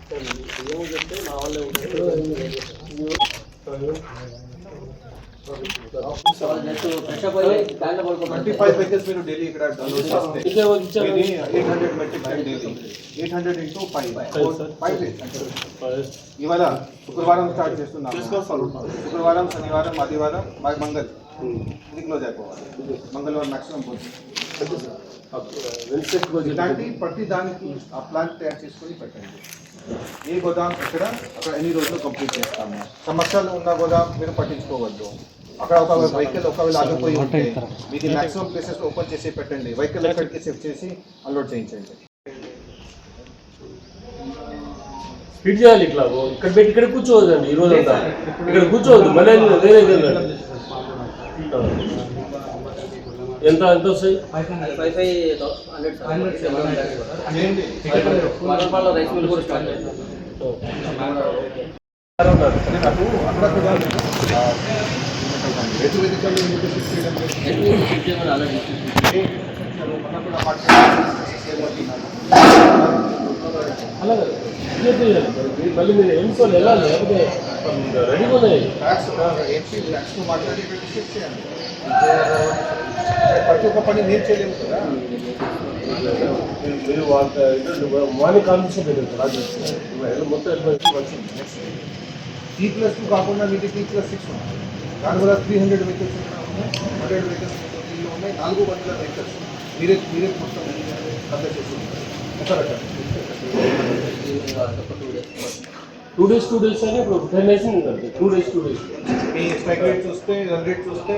25 vehicles మీరు daily ఇక్కడ load చేస్తే ఇది 800 metric ton daily 800 into 5 days. ఇవాళ శుక్రవారం స్టార్ట్ చేస్తున్నాం. శుక్రవారం, శనివారం, ఆదివారం, మంగళ ఇది క్లోజ్ అయిపోవాలి. మంగళవారం మ్యాక్సిమం పోతుంది. ఇలాంటి ప్రతి దానికి ఆ ప్లాన్ తయారు చేసుకొని పెట్టండి. ఏ గోదాం ఇక్కడ అక్కడ ఎన్ని రోజులు కంప్లీట్ చేస్తాము. సమస్యలు ఉన్న గోదాం మీరు పట్టించుకోవద్దు. అక్కడ ఒక వెహికల్ ఒకవేళ ఆగిపోయి ఉంటే మీది మ్యాక్సిమం ప్లేసెస్ ఓపెన్ చేసి పెట్టండి. వెహికల్ ఎక్కడికి షిఫ్ట్ చేసి అన్లోడ్ చేయించండి. స్పీడ్ చేయాలి. ఇట్లా ఇక్కడ పెట్టి ఇక్కడ కూర్చోవద్దండి. ఈ రోజు అంతా ఇక్కడ కూర్చోవద్దు. మళ్ళీ వేరే వెళ్ళండి. ఎంత ఎంత వస్తాయి? రైస్ మిల్ కూడా స్టార్ట్ చేయాలి. అలాగే మళ్ళీ మీరు ఎన్నికోవాలి వెళ్ళాలి. లేకపోతే రెడీగా ఉన్నాయి. ప్రతి ఒక్క పని నేను చేయలేము కదా. మీరు వాళ్ళ మార్నింగ్ కాన్ఫరెన్స్ మొత్తం T+2 కాకుండా మీకు T+6 ఉన్నాయి. దానివల్ల 300 వెహికల్స్ ఉన్నాయి, 100 వెహికల్స్ ఉన్నాయి, 400 వెహికల్స్ మీరే మొత్తం కంప్లీట్ చేస్తున్నారు. టూ డేస్ అని ఇప్పుడు 10 days ఉంటుంది. 2 days మీ స్ట్రైక్ రేట్ చూస్తే, రన్ రేట్ చూస్తే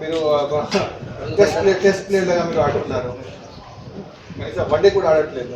మీరు టెస్ట్ ప్లేయర్ లాగా మీరు ఆడుతున్నారు. కనీసం వన్ డే కూడా ఆడట్లేదు.